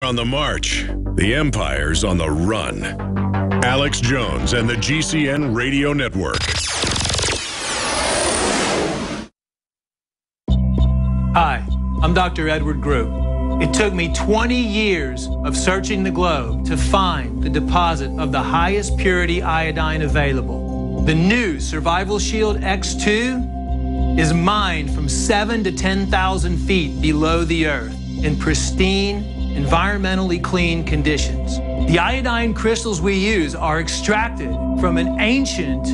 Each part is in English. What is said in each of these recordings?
on the march. The empire's on the run. Alex Jones and the GCN Radio Network. Hi, I'm Dr. Edward Group. It took me 20 years of searching the globe to find the deposit of the highest purity iodine available. The new Survival Shield X2 is mined from 7,000 to 10,000 feet below the earth in pristine, environmentally clean conditions. The iodine crystals we use are extracted from an ancient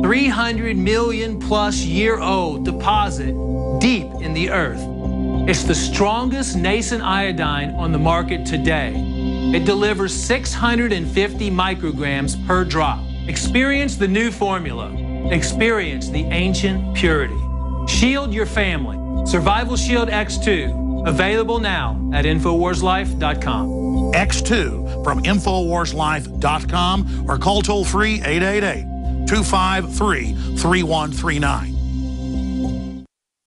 300 million plus year old deposit deep in the earth. It's the strongest nascent iodine on the market today. It delivers 650 micrograms per drop. Experience the new formula. Experience the ancient purity. Shield your family. Survival Shield X2. Available now at InfoWarsLife.com. X2 from InfoWarsLife.com or call toll-free 888-253-3139.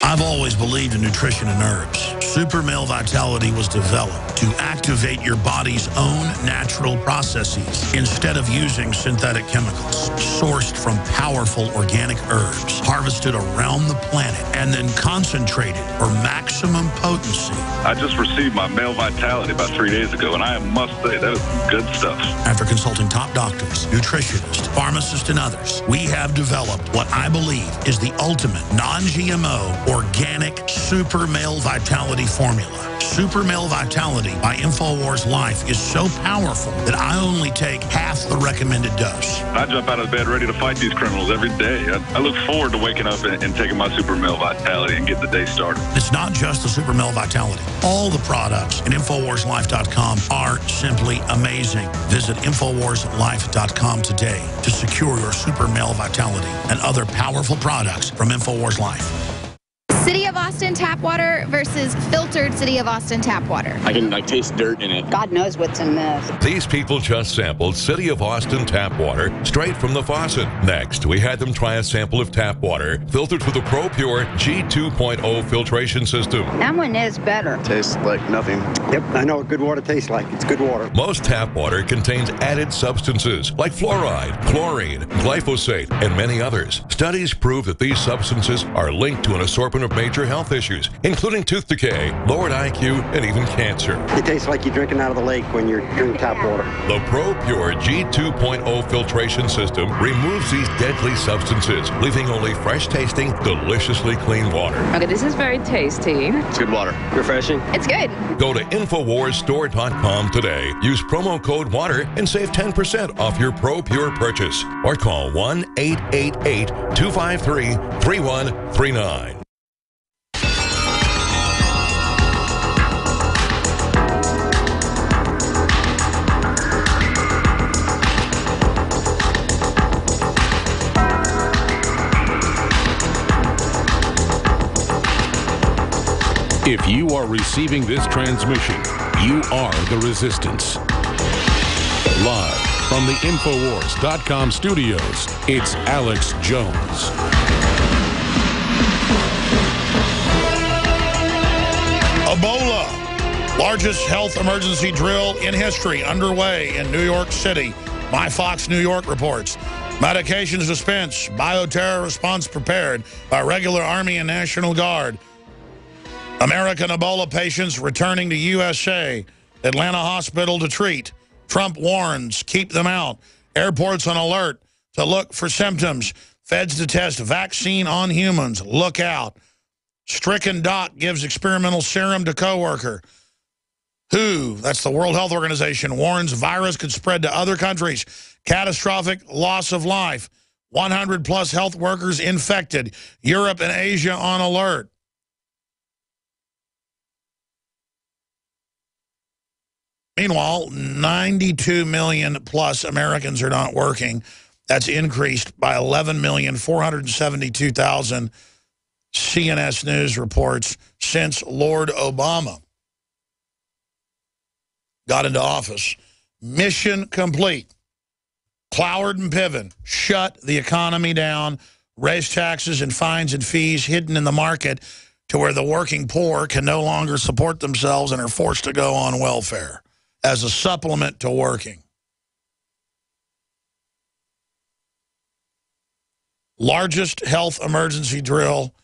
I've always believed in nutrition and herbs. Super Male Vitality was developed to activate your body's own natural processes instead of using synthetic chemicals. Sourced from powerful organic herbs, harvested around the planet, and then concentrated for maximum potency. I just received my Male Vitality about 3 days ago, and I must say, that is good stuff. After consulting top doctors, nutritionists, pharmacists, and others, we have developed what I believe is the ultimate non-GMO organic Super Male Vitality formula. Super Male Vitality by InfoWars Life is so powerful that I only take half the recommended dose. I jump out of bed ready to fight these criminals every day. I look forward to waking up and taking my Super Male Vitality and getting the day started. It's not just the Super Male Vitality. All the products at InfoWarsLife.com are simply amazing. Visit InfoWarsLife.com today to secure your Super Male Vitality and other powerful products from InfoWars Life. City of Austin tap water versus filtered City of Austin tap water. I can taste dirt in it. God knows what's in this. These people just sampled City of Austin tap water straight from the faucet. Next, we had them try a sample of tap water filtered with the ProPure G2.0 filtration system. That one is better. Tastes like nothing. Yep, I know what good water tastes like. It's good water. Most tap water contains added substances like fluoride, chlorine, glyphosate, and many others. Studies prove that these substances are linked to an assortment of major health issues, including tooth decay, lowered IQ, and even cancer. It tastes like you're drinking out of the lake when you're drinking tap water. The ProPure G2.0 filtration system removes these deadly substances, leaving only fresh-tasting, deliciously clean water. Okay, this is very tasty. It's good water. Refreshing. It's good. Go to InfoWarsStore.com today. Use promo code WATER and save 10% off your ProPure purchase. Or call 1-888-253-3139. If you are receiving this transmission, you are the resistance. Live from the Infowars.com studios, it's Alex Jones. Ebola, largest health emergency drill in history, underway in New York City. My Fox New York reports. Medications dispensed, bioterror response prepared by regular Army and National Guard. American Ebola patients returning to USA. Atlanta hospital to treat. Trump warns, keep them out. Airports on alert to look for symptoms. Feds to test vaccine on humans. Look out. Stricken doc gives experimental serum to coworker. WHO, that's the World Health Organization, warns virus could spread to other countries. Catastrophic loss of life. 100 plus health workers infected. Europe and Asia on alert. Meanwhile, 92 million plus Americans are not working. That's increased by 11,472,000 CNS News reports since Lord Obama got into office. Mission complete. Cloward and Piven shut the economy down, raise taxes and fines and fees hidden in the market to where the working poor can no longer support themselves and are forced to go on welfare. as a supplement to working. Largest health emergency drill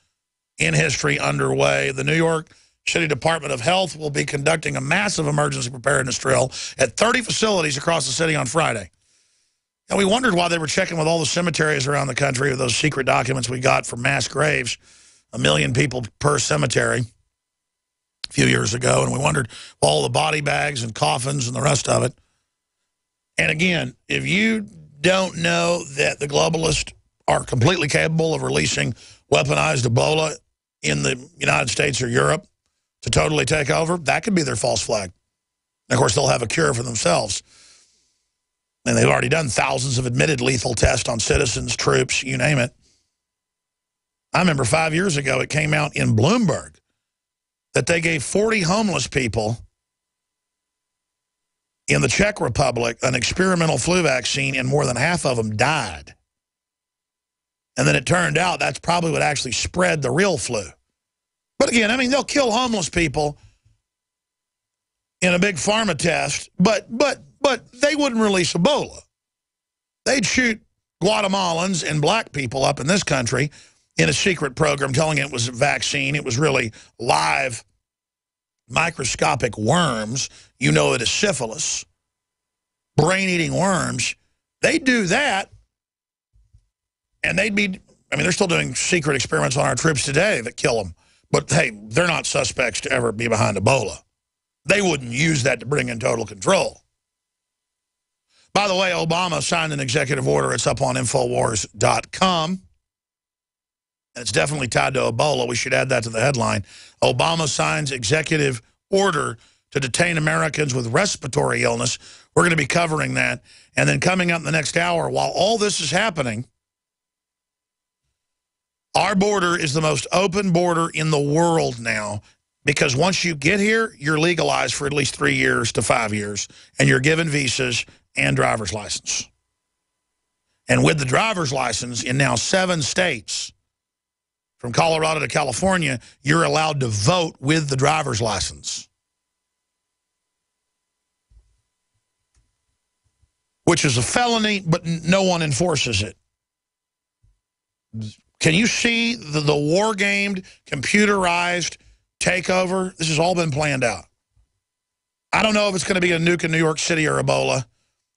in history underway. The New York City Department of Health will be conducting a massive emergency preparedness drill at 30 facilities across the city on Friday. And we wondered why they were checking with all the cemeteries around the country with those secret documents we got from mass graves, 1 million people per cemetery a few years ago. And we wondered all the body bags and coffins and the rest of it. And again, if you don't know that the globalists are completely capable of releasing weaponized Ebola in the United States or Europe to totally take over, that could be their false flag. And of course, they'll have a cure for themselves. And they've already done thousands of admitted lethal tests on citizens, troops, you name it. I remember 5 years ago, it came out in Bloomberg that they gave 40 homeless people in the Czech Republic an experimental flu vaccine, and more than half of them died. And then it turned out that's probably what actually spread the real flu. But again, I mean, they'll kill homeless people in a big pharma test, but they wouldn't release Ebola. They'd shoot Guatemalans and black people up in this country in a secret program telling it was a vaccine. It was really live microscopic worms. You know it as syphilis. Brain-eating worms. They'd do that. And they'd be, I mean, they're still doing secret experiments on our troops today that kill them. But, hey, they're not suspects to ever be behind Ebola. They wouldn't use that to bring in total control. By the way, Obama signed an executive order. It's up on Infowars.com. And it's definitely tied to Ebola. We should add that to the headline. Obama signs executive order to detain Americans with respiratory illness. We're going to be covering that. And then coming up in the next hour, while all this is happening, our border is the most open border in the world now, because once you get here, you're legalized for at least 3 years to 5 years, and you're given visas and driver's license. And with the driver's license in now 7 states, from Colorado to California, you're allowed to vote with the driver's license, which is a felony, but no one enforces it. Can you see the war-gamed, computerized takeover? This has all been planned out. I don't know if it's going to be a nuke in New York City or Ebola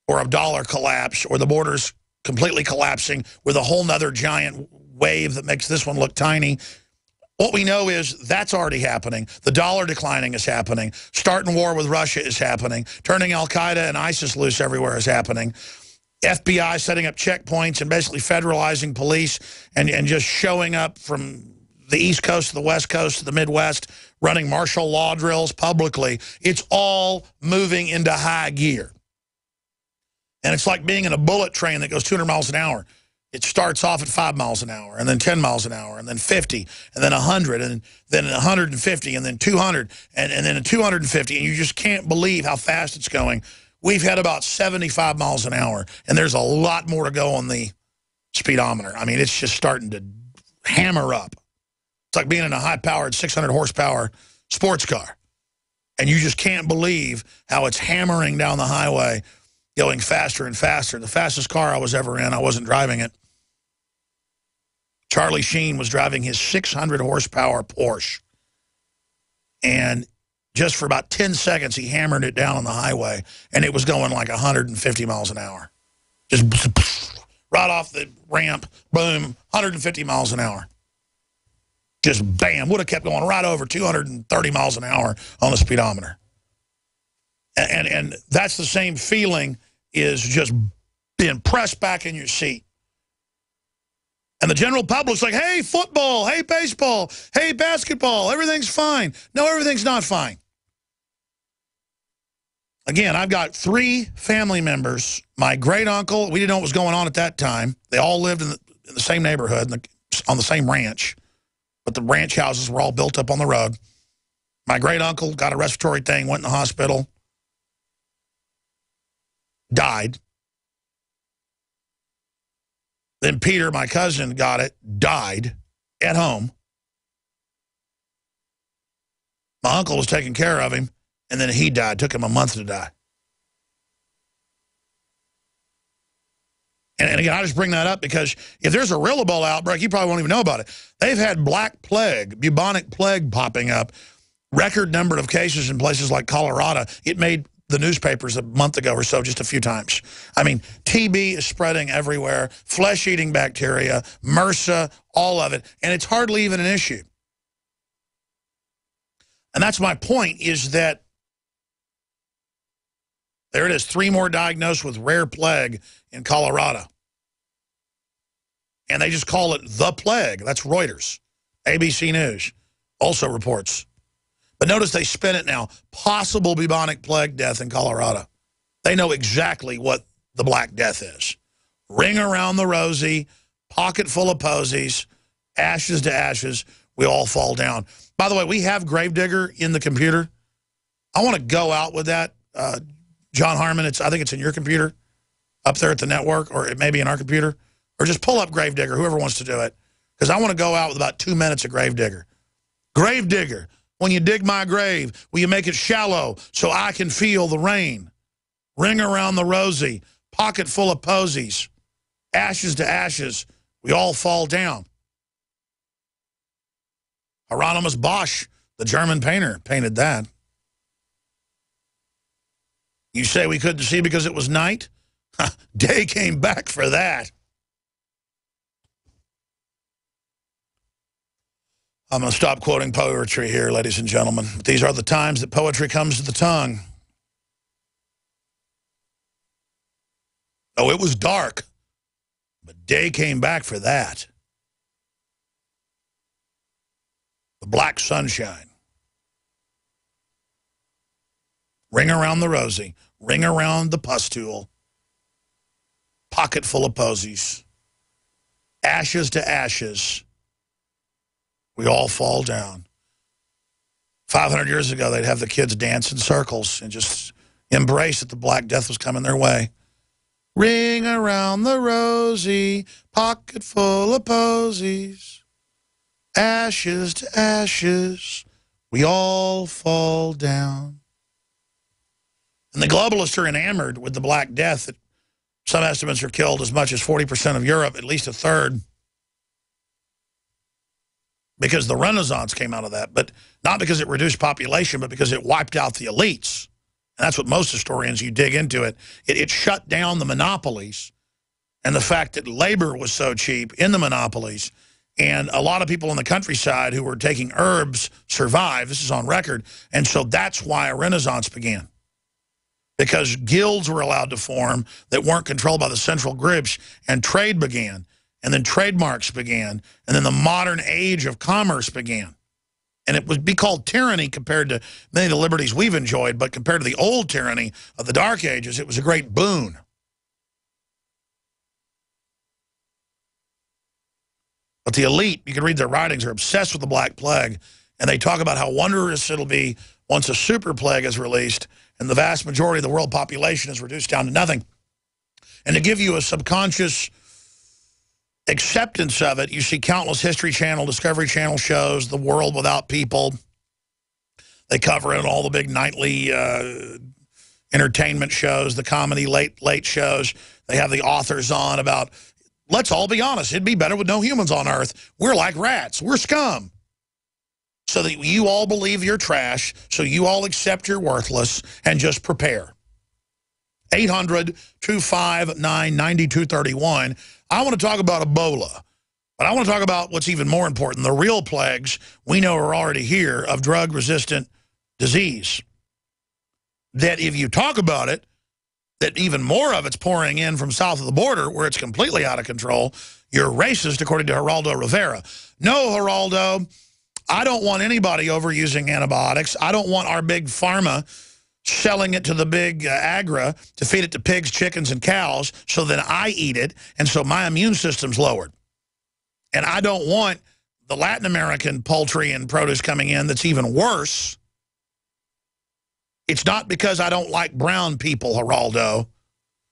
or a dollar collapse or the borders completely collapsing with a whole nother giant wave that makes this one look tiny. What we know is that's already happening. The dollar declining is happening. Starting war with Russia is happening. Turning Al-Qaeda and ISIS loose everywhere is happening. FBI setting up checkpoints and basically federalizing police and just showing up from the East Coast to the West Coast to the Midwest, running martial law drills publicly. It's all moving into high gear. And it's like being in a bullet train that goes 200 miles an hour. It starts off at 5 miles an hour, and then 10 miles an hour, and then 50, and then 100, and then 150, and then 200, and then 250, and you just can't believe how fast it's going. We've had about 75 miles an hour, and there's a lot more to go on the speedometer. I mean, it's just starting to hammer up. It's like being in a high-powered 600 horsepower sports car, and you just can't believe how it's hammering down the highway, going faster and faster. The fastest car I was ever in, I wasn't driving it. Charlie Sheen was driving his 600 horsepower Porsche, and just for about 10 seconds, he hammered it down on the highway, and it was going like 150 miles an hour. Just right off the ramp, boom, 150 miles an hour. Just bam, would have kept going right over 230 miles an hour on the speedometer. And that's the same feeling, is just being pressed back in your seat. And the general public's like, hey, football, hey, baseball, hey, basketball, everything's fine. No, everything's not fine. Again, I've got 3 family members. My great-uncle, we didn't know what was going on at that time. They all lived in the same neighborhood, on the same ranch. But the ranch houses were all built up on the road. My great-uncle got a respiratory thing, went in the hospital, died. Then Peter, my cousin, got it, died at home. My uncle was taking care of him, and then he died. Took him a month to die. And again, I just bring that up because if there's a real Ebola outbreak, you probably won't even know about it. They've had black plague, bubonic plague popping up, record number of cases in places like Colorado. It made the newspapers a month ago or so, just a few times. I mean, TB is spreading everywhere, flesh-eating bacteria, MRSA, all of it, and it's hardly even an issue. And that's my point, is that there it is, 3 more diagnosed with rare plague in Colorado. And they just call it the plague. That's Reuters. ABC News also reports. But notice they spin it now. Possible bubonic plague death in Colorado. They know exactly what the Black Death is. Ring around the rosy, pocket full of posies, ashes to ashes, we all fall down. By the way, we have Gravedigger in the computer. I want to go out with that. John Harmon, I think it's in your computer up there at the network, or it may be in our computer. Or just pull up Gravedigger, whoever wants to do it. Because I want to go out with about 2 minutes of Gravedigger. Gravedigger, when you dig my grave, will you make it shallow so I can feel the rain? Ring around the rosy, pocket full of posies, ashes to ashes, we all fall down. Hieronymus Bosch, the German painter, painted that. You say we couldn't see because it was night? Day came back for that. I'm going to stop quoting poetry here, ladies and gentlemen. These are the times that poetry comes to the tongue. Oh, it was dark, but day came back for that. The black sunshine. Ring around the rosy. Ring around the pustule. Pocket full of posies. Ashes to ashes. We all fall down. 500 years ago, they'd have the kids dance in circles and just embrace that the Black Death was coming their way. Ring around the rosy, pocket full of posies. Ashes to ashes, we all fall down. And the globalists are enamored with the Black Death. That some estimates are killed as much as 40% of Europe, at least a third. Because the Renaissance came out of that, but not because it reduced population, but because it wiped out the elites. And that's what most historians, you dig into it, it shut down the monopolies and the fact that labor was so cheap in the monopolies. And a lot of people in the countryside who were taking herbs survived. This is on record. And so that's why a Renaissance began. Because guilds were allowed to form that weren't controlled by the central groups, and trade began. And then trademarks began. And then the modern age of commerce began. And it would be called tyranny compared to many of the liberties we've enjoyed, but compared to the old tyranny of the Dark Ages, it was a great boon. But the elite, you can read their writings, are obsessed with the Black Plague, and they talk about how wondrous it'll be once a super plague is released and the vast majority of the world population is reduced down to nothing. And to give you a subconscious acceptance of it, you see countless History Channel, Discovery Channel shows, The World Without People. They cover it in all the big nightly entertainment shows, the comedy late shows. They have the authors on about, let's all be honest, it'd be better with no humans on Earth. We're like rats. We're scum. So that you all believe you're trash, so you all accept you're worthless, and just prepare. 800-259-9231. I want to talk about Ebola, but I want to talk about what's even more important, the real plagues we know are already here of drug-resistant disease. That if you talk about it, that even more of it's pouring in from south of the border where it's completely out of control, you're racist, according to Geraldo Rivera. No, Geraldo, I don't want anybody overusing antibiotics. I don't want our big pharma selling it to the big agra to feed it to pigs, chickens, and cows so then I eat it, and so my immune system's lowered. And I don't want the Latin American poultry and produce coming in that's even worse. It's not because I don't like brown people, Geraldo.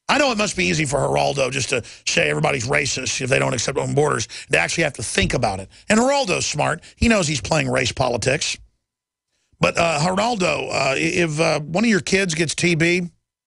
I know it must be easy for Geraldo just to say everybody's racist if they don't accept open borders. They actually have to think about it. And Geraldo's smart. He knows he's playing race politics. But Geraldo, if one of your kids gets TB,